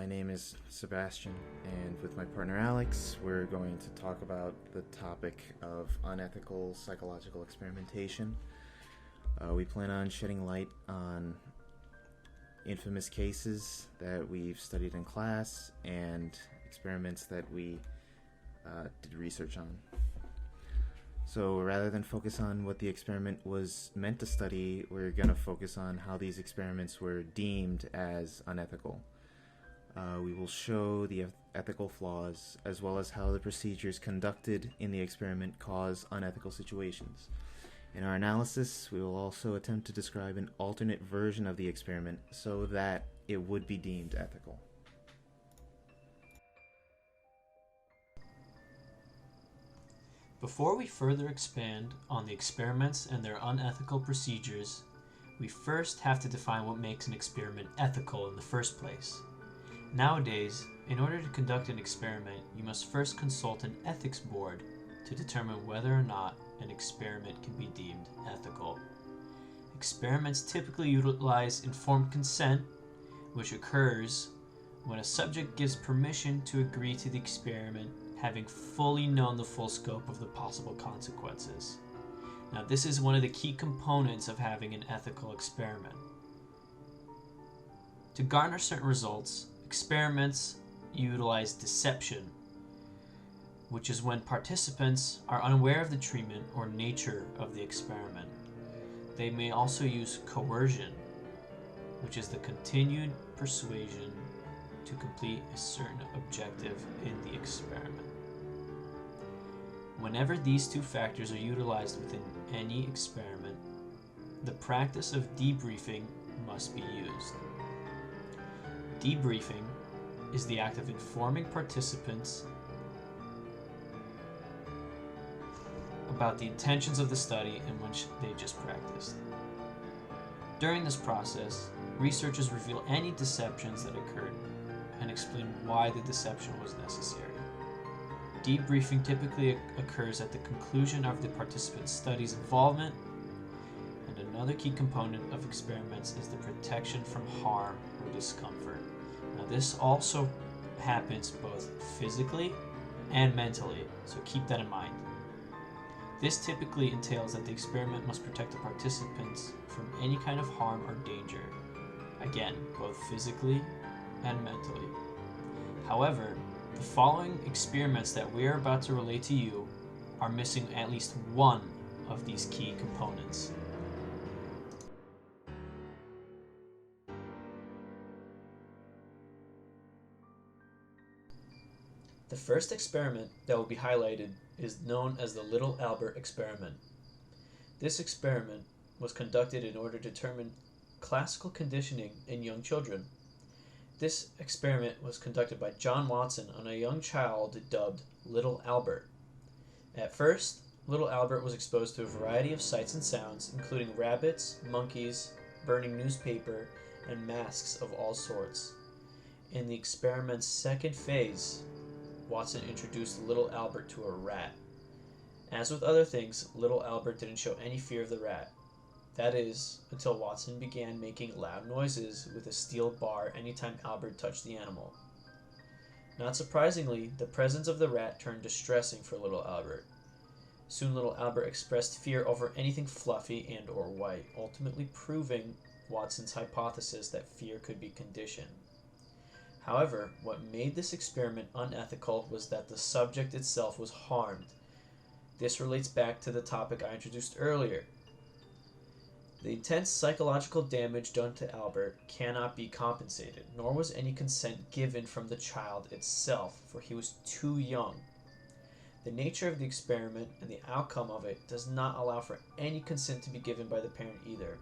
My name is Sebastian, and with my partner Alex, we're going to talk about the topic of unethical psychological experimentation. We plan on shedding light on infamous cases that we've studied in class and experiments that we did research on. So rather than focus on what the experiment was meant to study, we're going to focus on how these experiments were deemed as unethical. We will show the ethical flaws, as well as how the procedures conducted in the experiment cause unethical situations. In our analysis, we will also attempt to describe an alternate version of the experiment so that it would be deemed ethical. Before we further expand on the experiments and their unethical procedures, we first have to define what makes an experiment ethical in the first place. Nowadays, in order to conduct an experiment, you must first consult an ethics board to determine whether or not an experiment can be deemed ethical. Experiments typically utilize informed consent, which occurs when a subject gives permission to agree to the experiment, having fully known the full scope of the possible consequences. Now, this is one of the key components of having an ethical experiment. To garner certain results, experiments utilize deception, which is when participants are unaware of the treatment or nature of the experiment. They may also use coercion, which is the continued persuasion to complete a certain objective in the experiment. Whenever these two factors are utilized within any experiment, the practice of debriefing must be used. Debriefing is the act of informing participants about the intentions of the study in which they just practiced. During this process, researchers reveal any deceptions that occurred and explain why the deception was necessary. Debriefing typically occurs at the conclusion of the participant's study's involvement, and another key component of experiments is the protection from harm or discomfort. Now, this also happens both physically and mentally, so keep that in mind. This typically entails that the experiment must protect the participants from any kind of harm or danger, again, both physically and mentally. However, the following experiments that we are about to relate to you are missing at least one of these key components. The first experiment that will be highlighted is known as the Little Albert experiment. This experiment was conducted in order to determine classical conditioning in young children. This experiment was conducted by John Watson on a young child dubbed Little Albert. At first, Little Albert was exposed to a variety of sights and sounds, including rabbits, monkeys, burning newspaper, and masks of all sorts. In the experiment's second phase, Watson introduced Little Albert to a rat. As with other things, Little Albert didn't show any fear of the rat. That is, until Watson began making loud noises with a steel bar anytime Albert touched the animal. Not surprisingly, the presence of the rat turned distressing for Little Albert. Soon Little Albert expressed fear over anything fluffy and or white, ultimately proving Watson's hypothesis that fear could be conditioned. However, what made this experiment unethical was that the subject itself was harmed. This relates back to the topic I introduced earlier. The intense psychological damage done to Albert cannot be compensated, nor was any consent given from the child itself, for he was too young. The nature of the experiment and the outcome of it does not allow for any consent to be given by the parent either.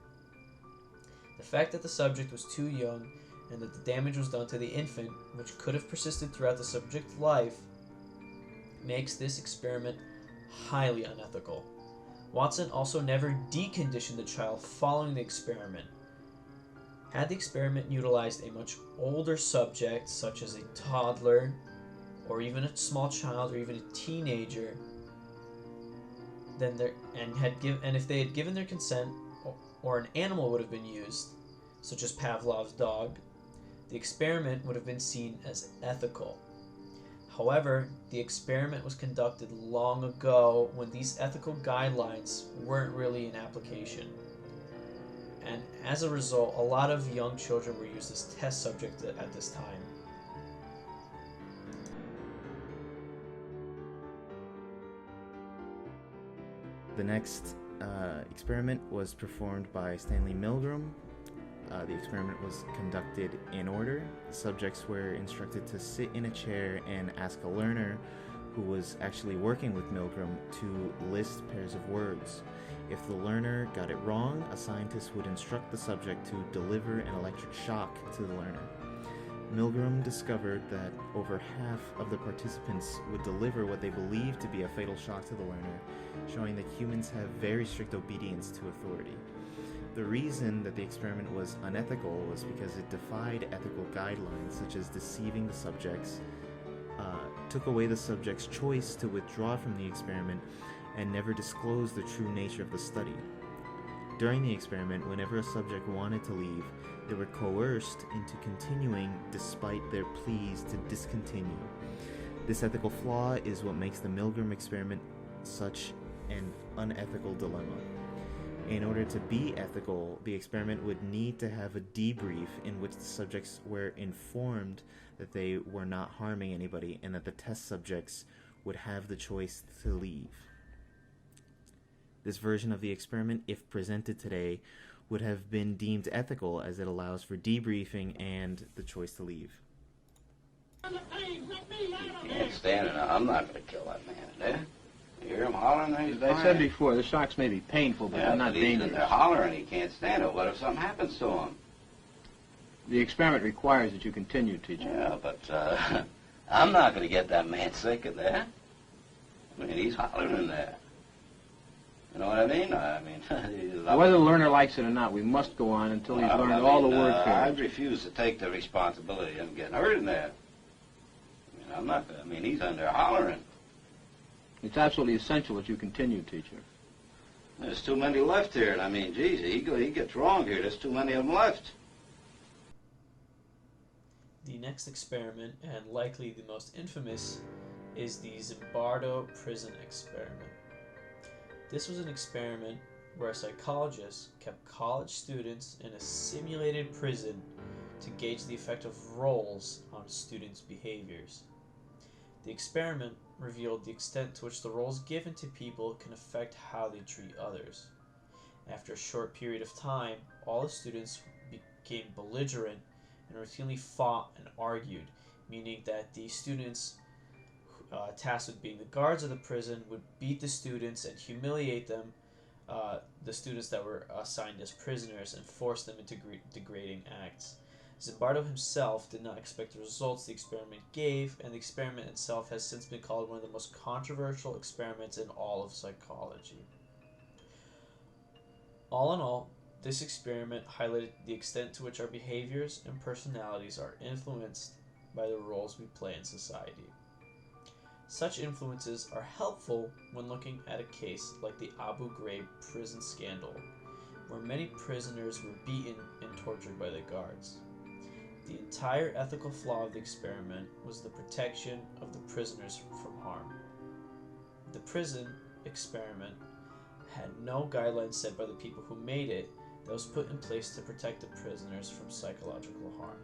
The fact that the subject was too young and that the damage was done to the infant, which could have persisted throughout the subject's life, makes this experiment highly unethical. Watson also never deconditioned the child following the experiment. Had the experiment utilized a much older subject, such as a toddler, or even a small child, or even a teenager, and if they had given their consent, or an animal would have been used, such as Pavlov's dog, The experiment would have been seen as ethical. However, the experiment was conducted long ago when these ethical guidelines weren't really in application. And as a result, a lot of young children were used as test subjects at this time. The next experiment was performed by Stanley Milgram. The experiment was conducted in order. The subjects were instructed to sit in a chair and ask a learner who was actually working with Milgram to list pairs of words. If the learner got it wrong, a scientist would instruct the subject to deliver an electric shock to the learner. Milgram discovered that over half of the participants would deliver what they believed to be a fatal shock to the learner, showing that humans have very strict obedience to authority. The reason that the experiment was unethical was because it defied ethical guidelines such as deceiving the subjects, took away the subject's choice to withdraw from the experiment, and never disclosed the true nature of the study. During the experiment, whenever a subject wanted to leave, they were coerced into continuing despite their pleas to discontinue. This ethical flaw is what makes the Milgram experiment such an unethical dilemma. In order to be ethical, the experiment would need to have a debrief in which the subjects were informed that they were not harming anybody and that the test subjects would have the choice to leave. This version of the experiment, if presented today, would have been deemed ethical as it allows for debriefing and the choice to leave. You can't stand it. I'm not going to kill that man, eh? You hear him hollering? As I said before, the shocks may be painful, but they're not dangerous. They're hollering. He can't stand it. What if something happens to him? The experiment requires that you continue, teacher. Yeah, but I'm not going to get that man sick in there. I mean, he's hollering in there. You know what I mean? Whether the learner likes it or not, we must go on until he's learned all the word pairs. I refuse to take the responsibility of him getting hurt in there. He's under hollering. It's absolutely essential that you continue, teacher. There's too many left here, and geez, he gets wrong here. There's too many of them left. The next experiment, and likely the most infamous, is the Zimbardo prison experiment. This was an experiment where a psychologist kept college students in a simulated prison to gauge the effect of roles on students' behaviors. The experiment revealed the extent to which the roles given to people can affect how they treat others. After a short period of time, all the students became belligerent and routinely fought and argued, meaning that the students tasked with being the guards of the prison would beat the students and humiliate them, the students that were assigned as prisoners, and force them into degrading acts. Zimbardo himself did not expect the results the experiment gave, and the experiment itself has since been called one of the most controversial experiments in all of psychology. All in all, this experiment highlighted the extent to which our behaviors and personalities are influenced by the roles we play in society. Such influences are helpful when looking at a case like the Abu Ghraib prison scandal, where many prisoners were beaten and tortured by the guards. The entire ethical flaw of the experiment was the protection of the prisoners from harm. The prison experiment had no guidelines set by the people who made it that was put in place to protect the prisoners from psychological harm.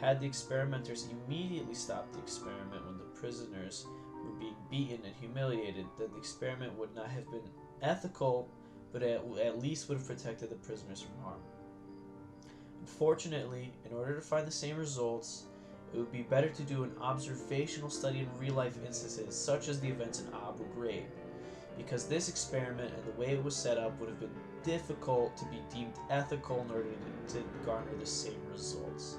Had the experimenters immediately stopped the experiment when the prisoners were being beaten and humiliated, then the experiment would not have been ethical, but at least would have protected the prisoners from harm. Unfortunately, in order to find the same results, it would be better to do an observational study in real-life instances, such as the events in Abu Ghraib, because this experiment and the way it was set up would have been difficult to be deemed ethical in order to garner the same results.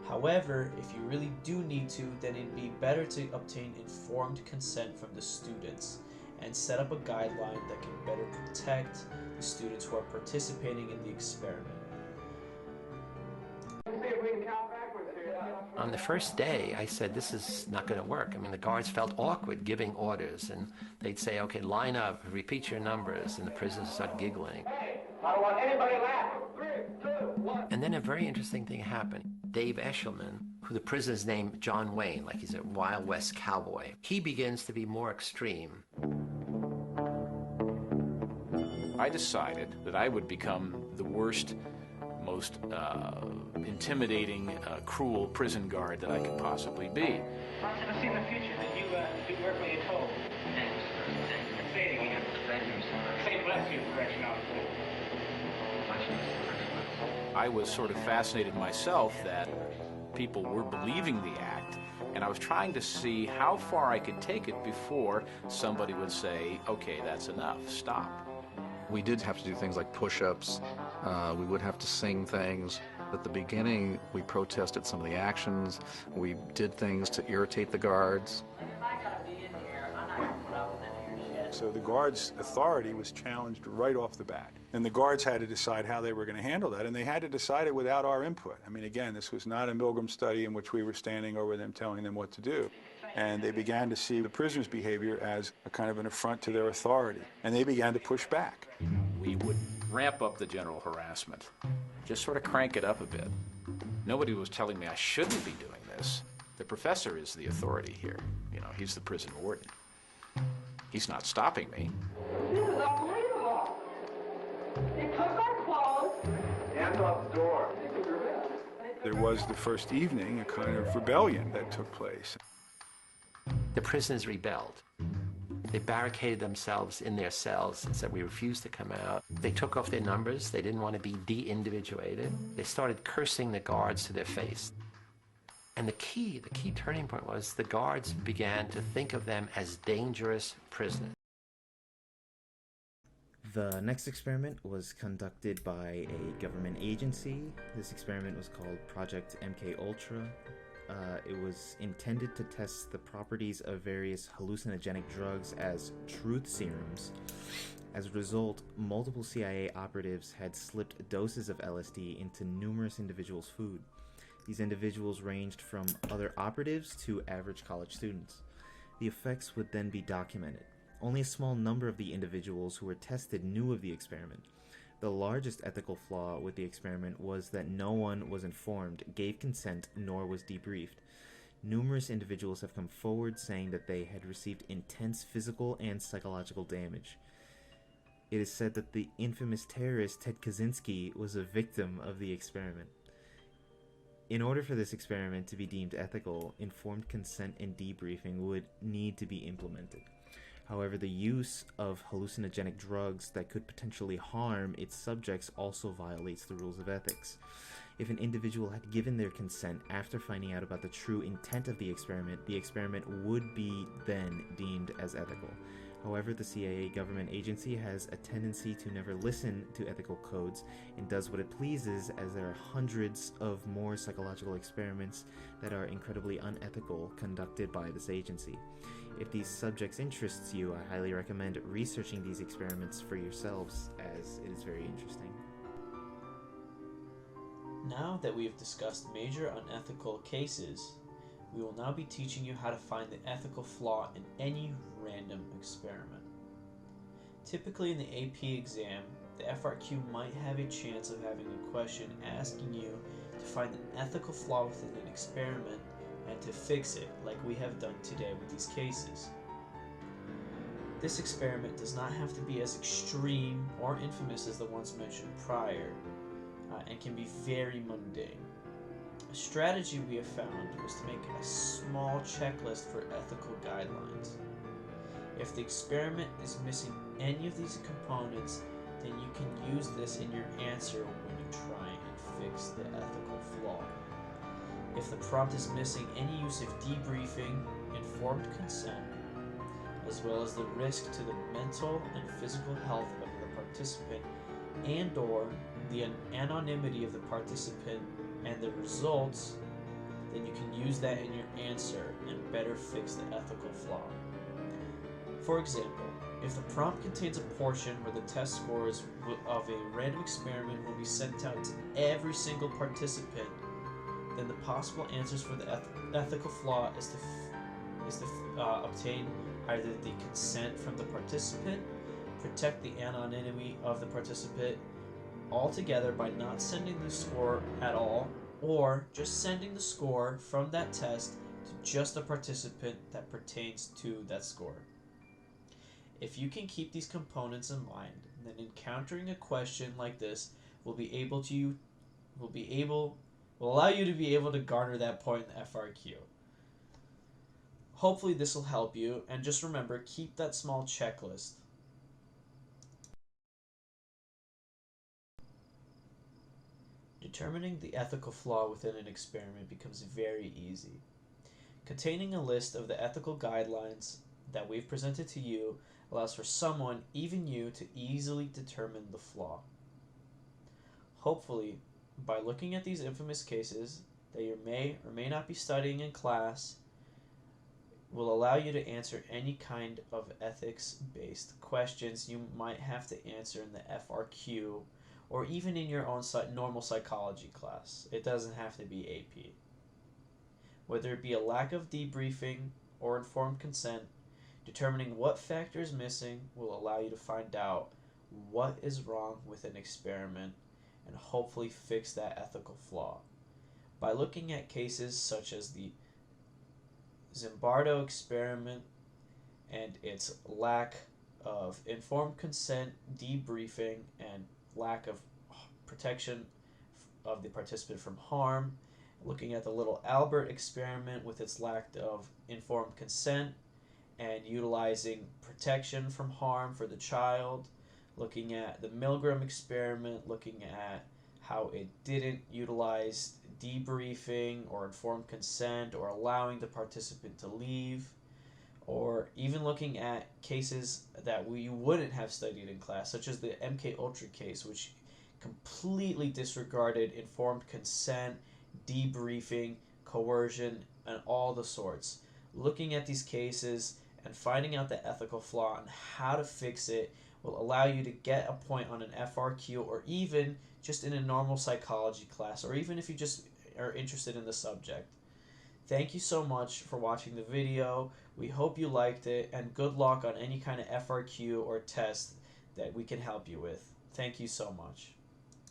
However, if you really do need to, then it'd be better to obtain informed consent from the students and set up a guideline that can better protect the students who are participating in the experiment. On the first day, I said, this is not going to work. The guards felt awkward giving orders, and they'd say, okay, line up, repeat your numbers, and the prisoners start giggling. Hey, I don't want anybody laughing. 3, 2, 1. And then a very interesting thing happened. Dave Eshelman, who the prisoner's named John Wayne, like he's a Wild West cowboy. He begins to be more extreme. I decided that I would become the worst, most intimidating, cruel prison guard that I could possibly be. I should have seen the future that you do work when you're told. Say it again. Say bless you, correction officer. I was sort of fascinated myself that people were believing the act, and I was trying to see how far I could take it before somebody would say, okay, that's enough, stop. We did have to do things like push-ups. We would have to sing things. At the beginning, we protested some of the actions. We did things to irritate the guards. So the guards' authority was challenged right off the bat. And the guards had to decide how they were going to handle that, and they had to decide it without our input. I mean, again, this was not a Milgram study in which we were standing over them telling them what to do. And they began to see the prisoners' behavior as a kind of an affront to their authority, and they began to push back. We would ramp up the general harassment, just sort of crank it up a bit. Nobody was telling me I shouldn't be doing this. The professor is the authority here. You know, he's the prison warden. He's not stopping me. This is unbelievable. They took our clothes. Hands off the door. There was the first evening a kind of rebellion that took place. The prisoners rebelled. They barricaded themselves in their cells and said, we refuse to come out. They took off their numbers. They didn't want to be de-individuated. They started cursing the guards to their face. And the key turning point was the guards began to think of them as dangerous prisoners. The next experiment was conducted by a government agency. This experiment was called Project MKUltra. It was intended to test the properties of various hallucinogenic drugs as truth serums. As a result, multiple CIA operatives had slipped doses of LSD into numerous individuals' food. These individuals ranged from other operatives to average college students. The effects would then be documented. Only a small number of the individuals who were tested knew of the experiment. The largest ethical flaw with the experiment was that no one was informed, gave consent, nor was debriefed. Numerous individuals have come forward saying that they had received intense physical and psychological damage. It is said that the infamous terrorist Ted Kaczynski was a victim of the experiment. In order for this experiment to be deemed ethical, informed consent and debriefing would need to be implemented. However, the use of hallucinogenic drugs that could potentially harm its subjects also violates the rules of ethics. If an individual had given their consent after finding out about the true intent of the experiment would be then deemed as ethical. However, the CIA government agency has a tendency to never listen to ethical codes and does what it pleases, as there are hundreds of more psychological experiments that are incredibly unethical conducted by this agency. If these subjects interests you, I highly recommend researching these experiments for yourselves, as it is very interesting. Now that we have discussed major unethical cases, we will now be teaching you how to find the ethical flaw in any random experiment. Typically in the AP exam, the FRQ might have a chance of having a question asking you to find an ethical flaw within an experiment and to fix it, like we have done today with these cases. This experiment does not have to be as extreme or infamous as the ones mentioned prior, and can be very mundane. A strategy we have found was to make a small checklist for ethical guidelines. If the experiment is missing any of these components, then you can use this in your answer when you try and fix the ethical flaw. If the prompt is missing any use of debriefing, informed consent, as well as the risk to the mental and physical health of the participant and/or the anonymity of the participant and the results, then you can use that in your answer and better fix the ethical flaw. For example, if the prompt contains a portion where the test scores of a random experiment will be sent out to every single participant, then the possible answers for the ethical flaw is to obtain either the consent from the participant, protect the anonymity of the participant altogether by not sending the score at all, or just sending the score from that test to just a participant that pertains to that score. If you can keep these components in mind, then encountering a question like this will allow you to be able to garner that point in the FRQ. Hopefully this will help you, and just remember, keep that small checklist. Determining the ethical flaw within an experiment becomes very easy. Containing a list of the ethical guidelines that we've presented to you allows for someone, even you, to easily determine the flaw. Hopefully, by looking at these infamous cases that you may or may not be studying in class, will allow you to answer any kind of ethics-based questions you might have to answer in the FRQ or even in your own normal psychology class. It doesn't have to be AP. Whether it be a lack of debriefing or informed consent, determining what factor is missing will allow you to find out what is wrong with an experiment and hopefully fix that ethical flaw. By looking at cases such as the Zimbardo experiment and its lack of informed consent, debriefing, and lack of protection of the participant from harm, looking at the little Albert experiment with its lack of informed consent and utilizing protection from harm for the child, looking at the Milgram experiment, looking at how it didn't utilize debriefing or informed consent or allowing the participant to leave, or even looking at cases that we wouldn't have studied in class, such as the MK Ultra case, which completely disregarded informed consent, debriefing, coercion, and all the sorts. Looking at these cases and finding out the ethical flaw and how to fix it will allow you to get a point on an FRQ, or even just in a normal psychology class, or even if you just are interested in the subject. Thank you so much for watching the video. We hope you liked it, and good luck on any kind of FRQ or test that we can help you with. Thank you so much.